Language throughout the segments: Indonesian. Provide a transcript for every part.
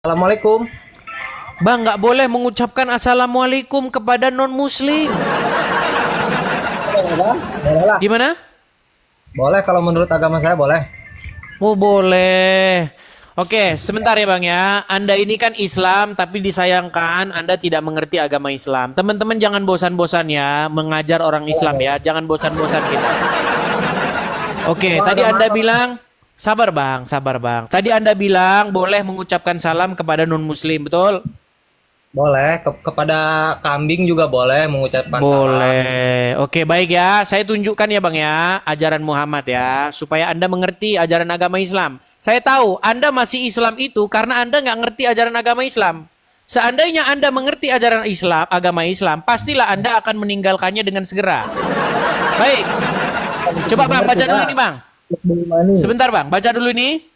Assalamualaikum. Bang, nggak boleh mengucapkan assalamualaikum kepada non-muslim. Boleh, Bang? Boleh lah. Gimana? Boleh kalau menurut agama saya boleh. Oh, boleh. Oke, sebentar ya Bang ya. Anda ini kan Islam, tapi disayangkan Anda tidak mengerti agama Islam. Teman-teman jangan bosan-bosan ya mengajar orang Islam ya. Jangan bosan-bosan kita. Oke, Semua tadi agama Anda sama. bilang, sabar Bang, sabar Bang. Tadi Anda bilang boleh mengucapkan salam kepada non-muslim, betul? Boleh. Kepada kambing juga boleh mengucapkan salam. Boleh. Oke, baik ya. Saya tunjukkan ya Bang ya, ajaran Muhammad ya, supaya Anda mengerti ajaran agama Islam. Saya tahu Anda masih Islam itu karena Anda nggak ngerti ajaran agama Islam. Seandainya Anda mengerti ajaran Islam, agama Islam, pastilah Anda akan meninggalkannya dengan segera. Baik. Coba Bang, baca dulu nih Bang. Sebentar Bang, baca dulu nih.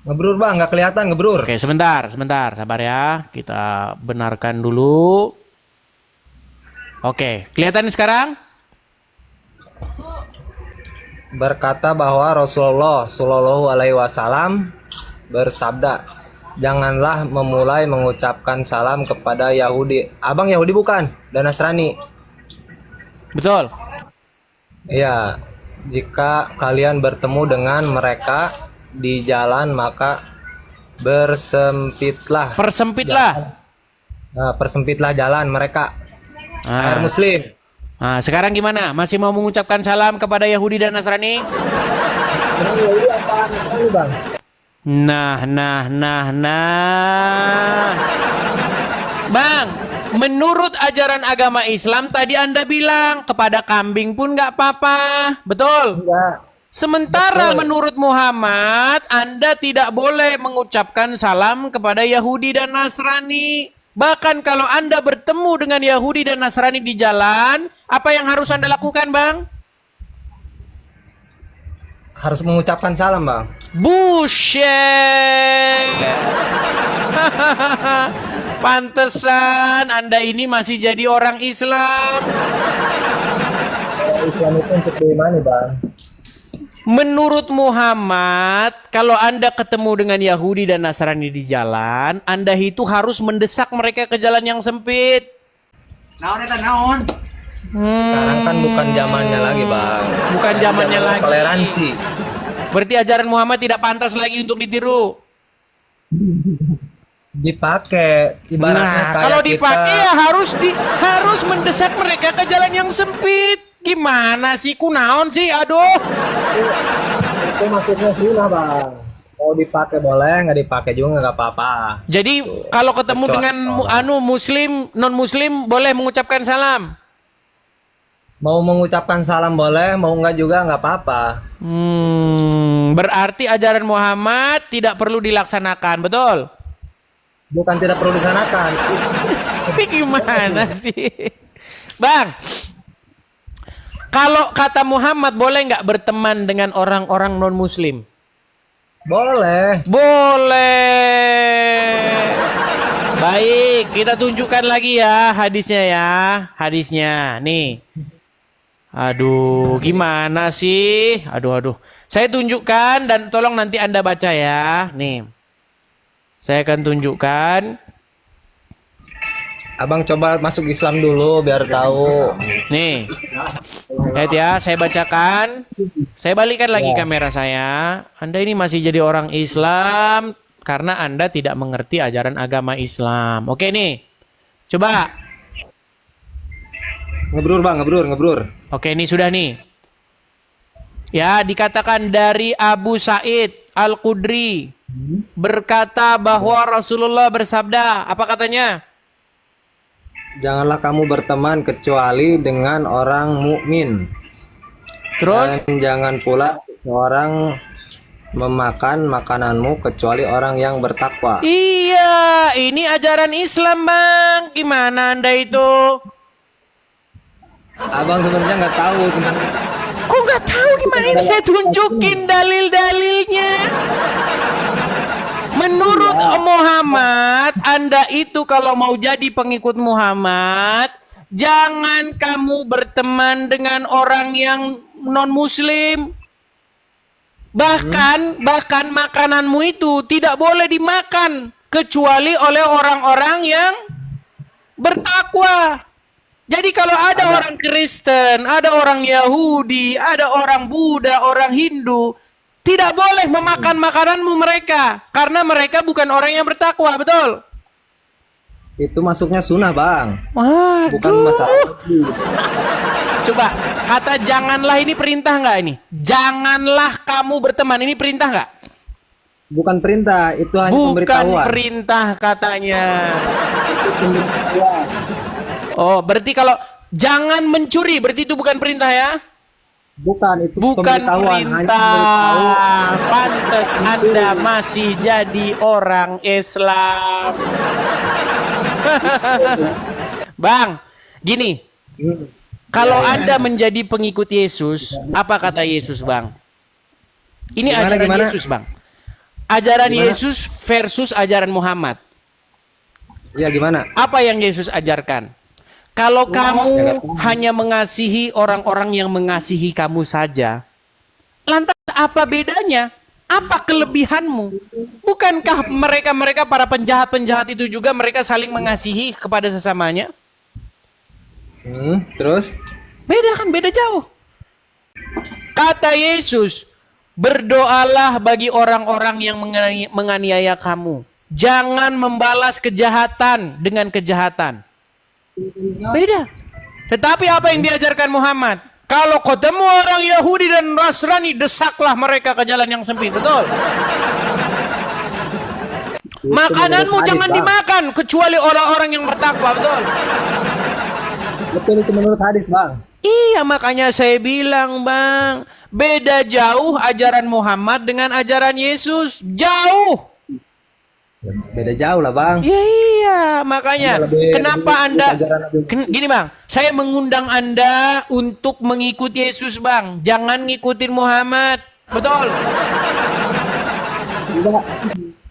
Ngebrur Bang, nggak kelihatan ngebrur. Oke, sebentar, sabar ya. Kita benarkan dulu. Oke, kelihatan sekarang? Berkata bahwa Rasulullah Shallallahu Alaihi Wasallam bersabda, janganlah memulai mengucapkan salam kepada Yahudi. Abang Yahudi bukan? Dan Nasrani. Betul. Iya, jika kalian bertemu dengan mereka di jalan maka bersempitlah. Persempitlah. Persempitlah jalan mereka. Air Nah, Muslim. nah, sekarang gimana? Masih mau mengucapkan salam kepada Yahudi dan Nasrani? Yahudi apa Nasrani Bang? Nah. Bang, menurut ajaran agama Islam tadi Anda bilang kepada kambing pun nggak apa-apa. Betul? Enggak. Sementara Betul. menurut Muhammad, Anda tidak boleh mengucapkan salam kepada Yahudi dan Nasrani. Bahkan kalau Anda bertemu dengan Yahudi dan Nasrani di jalan, apa yang harus Anda lakukan, Bang? Harus mengucapkan salam Bang. Buset. Pantesan Anda ini masih jadi orang Islam. Islam itu untuk bagaimana Bang? Menurut Muhammad, kalau Anda ketemu dengan Yahudi dan Nasrani di jalan, Anda itu harus mendesak mereka ke jalan yang sempit. Naon eta naon? Sekarang kan bukan zamannya lagi Bang. Bukan zamannya lagi. Toleransi. Berarti ajaran Muhammad tidak pantas lagi untuk ditiru. Dipakai ibaratnya Nah, kayak kalau kita. dipakai ya harus mendesak mereka ke jalan yang sempit. Gimana sih, kunaon sih? Aduh. Itu maksudnya sunnah Bang. Mau dipakai boleh, nggak dipakai juga nggak apa-apa. Jadi kalau ketemu Kecuali dengan orang. muslim, non-muslim boleh mengucapkan salam. Mau mengucapkan salam boleh, mau nggak juga nggak apa-apa. Berarti ajaran Muhammad tidak perlu dilaksanakan, betul? Bukan tidak perlu disanakan. Ini gimana sih? Bang, kalau kata Muhammad boleh nggak berteman dengan orang-orang non-muslim? Boleh. Boleh. Baik, kita tunjukkan lagi ya hadisnya ya. Hadisnya, nih. Aduh, gimana sih? Aduh. Saya tunjukkan dan tolong nanti Anda baca ya. Nih. Saya akan tunjukkan. Abang coba masuk Islam dulu biar tahu. Nih. Lihat ya, saya bacakan. Saya balikan lagi kamera saya. Anda ini masih jadi orang Islam karena Anda tidak mengerti ajaran agama Islam. Oke nih. Coba. Ngebrur Bang, ngebrur. Oke, ini sudah nih. Ya, dikatakan dari Abu Sa'id Al-Khudri berkata bahwa Rasulullah bersabda, apa katanya? Janganlah kamu berteman kecuali dengan orang mukmin. Terus? Dan jangan pula orang memakan makananmu kecuali orang yang bertakwa. Iya, ini ajaran Islam, Bang. Gimana Anda itu? Abang sebenarnya nggak tahu tentang. Kok nggak tahu gimana ini? Saya tunjukin dalil-dalilnya. Menurut Muhammad, Anda itu kalau mau jadi pengikut Muhammad, jangan kamu berteman dengan orang yang non-muslim. Bahkan makananmu itu tidak boleh dimakan kecuali oleh orang-orang yang bertakwa. Jadi kalau ada orang Kristen, ada orang Yahudi, ada orang Buddha, orang Hindu, tidak boleh memakan makananmu mereka karena mereka bukan orang yang bertakwa, betul? Itu masuknya sunnah, Bang. Waduh. Bukan masalah. Coba, kata janganlah ini perintah nggak ini? Janganlah kamu berteman, ini perintah nggak? Bukan perintah, itu hanya Bukan pemberitahuan. perintah katanya. Oh, berarti kalau jangan mencuri, berarti itu bukan perintah ya? Bukan, itu Bukan pemberitahuan. Hanya perintah. memberitahu. Pantes Anda masih jadi orang Islam. Bang, gini. Kalau Anda menjadi pengikut Yesus, apa kata Yesus, Bang? Ini ajaran Gimana? Yesus, Bang. Ajaran Gimana? Yesus versus ajaran Muhammad. Ya gimana? Apa yang Yesus ajarkan? Kalau kamu hanya mengasihi orang-orang yang mengasihi kamu saja, lantas apa bedanya? Apa kelebihanmu? Bukankah mereka-mereka para penjahat-penjahat itu juga mereka saling mengasihi kepada sesamanya? Terus? Beda kan? Beda jauh. Kata Yesus, berdoalah bagi orang-orang yang menganiaya kamu. Jangan membalas kejahatan dengan kejahatan. Beda. Tetapi apa yang diajarkan Muhammad? Kalau ketemu orang Yahudi dan Nasrani, desaklah mereka ke jalan yang sempit. Betul? Makananmu jangan dimakan kecuali orang-orang yang bertakwa. Betul? Betul, itu menurut hadis, Bang. Iya, makanya saya bilang, Bang, beda jauh ajaran Muhammad dengan ajaran Yesus. Jauh. Beda jauh lah, Bang. Ya iya, makanya Lebih- kenapa lebih Anda ajaran gini, Bang, saya mengundang Anda untuk mengikuti Yesus, Bang. Jangan ngikutin Muhammad. Betul?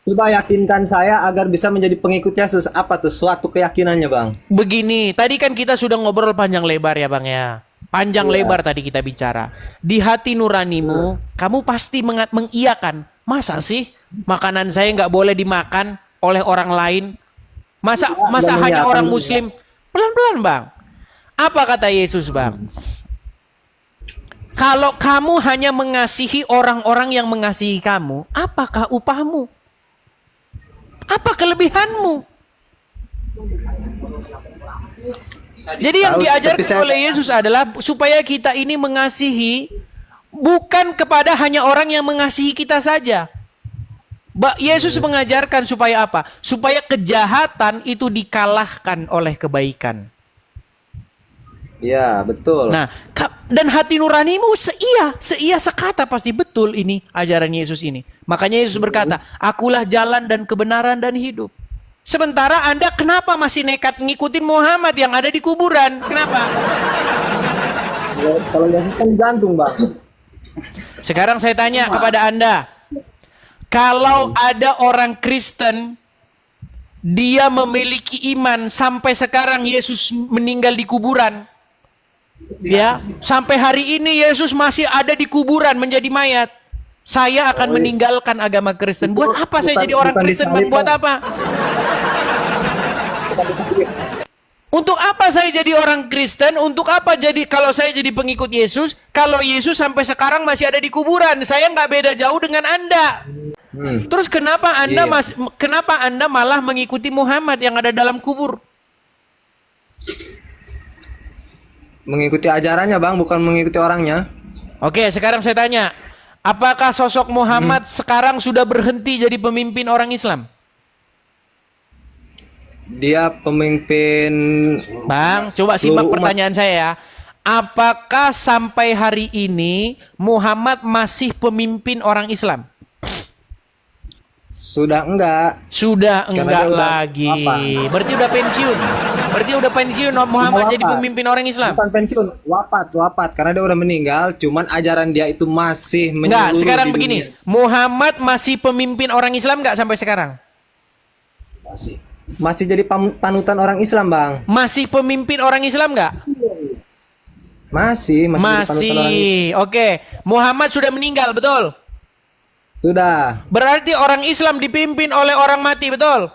Coba yakinkan saya agar bisa menjadi pengikut Yesus. Apa tuh suatu keyakinannya, Bang? Begini, tadi kan kita sudah ngobrol panjang lebar ya, Bang ya. Panjang lebar tadi kita bicara. Di hati nuranimu, kamu pasti mengiyakan. Masa sih makanan saya nggak boleh dimakan oleh orang lain? Masa nggak hanya mengiyakan orang juga. Muslim? Pelan-pelan, Bang. Apa kata Yesus, Bang? Kalau kamu hanya mengasihi orang-orang yang mengasihi kamu, apakah upahmu? Apa kelebihanmu? Jadi yang Tahu, diajarkan tapi saya- oleh Yesus adalah supaya kita ini mengasihi bukan kepada hanya orang yang mengasihi kita saja. Yesus mengajarkan supaya apa? Supaya kejahatan itu dikalahkan oleh kebaikan. Iya, betul. Nah, dan hati nuranimu seia sekata pasti betul ini ajaran Yesus ini. Makanya Yesus berkata, akulah jalan dan kebenaran dan hidup. Sementara Anda kenapa masih nekat ngikutin Muhammad yang ada di kuburan? Kenapa? Kalau Yesus kan digantung, Bang. Sekarang saya tanya kepada Anda. Kalau ada orang Kristen, dia memiliki iman sampai sekarang Yesus meninggal di kuburan. Ya, sampai hari ini Yesus masih ada di kuburan menjadi mayat. Saya akan meninggalkan agama Kristen. Buat apa saya jadi orang Kristen, Bang? Buat apa? Untuk apa saya jadi orang Kristen? Untuk apa jadi kalau saya jadi pengikut Yesus? Kalau Yesus sampai sekarang masih ada di kuburan, saya nggak beda jauh dengan Anda. Terus kenapa Anda kenapa Anda malah mengikuti Muhammad yang ada dalam kubur? Mengikuti ajarannya, Bang, bukan mengikuti orangnya. Oke, sekarang saya tanya, apakah sosok Muhammad sekarang sudah berhenti jadi pemimpin orang Islam? Dia pemimpin. Bang, coba simak Seluruh umat. pertanyaan saya ya. Apakah sampai hari ini Muhammad masih pemimpin orang Islam? Sudah enggak. Sudah Karena enggak dia udah lagi. wafat. Berarti udah pensiun. Berarti udah pensiun Muhammad Wafat. jadi pemimpin orang Islam. Bukan pensiun, wafat karena dia udah meninggal, cuman ajaran dia itu masih Enggak, menyeluruh sekarang di begini. dunia. Muhammad masih pemimpin orang Islam enggak sampai sekarang? Masih jadi panutan orang Islam, Bang. Masih pemimpin orang Islam enggak? Masih jadi panutan orang Islam. Masih. Oke. Muhammad sudah meninggal, betul? Sudah. Berarti orang Islam dipimpin oleh orang mati, betul?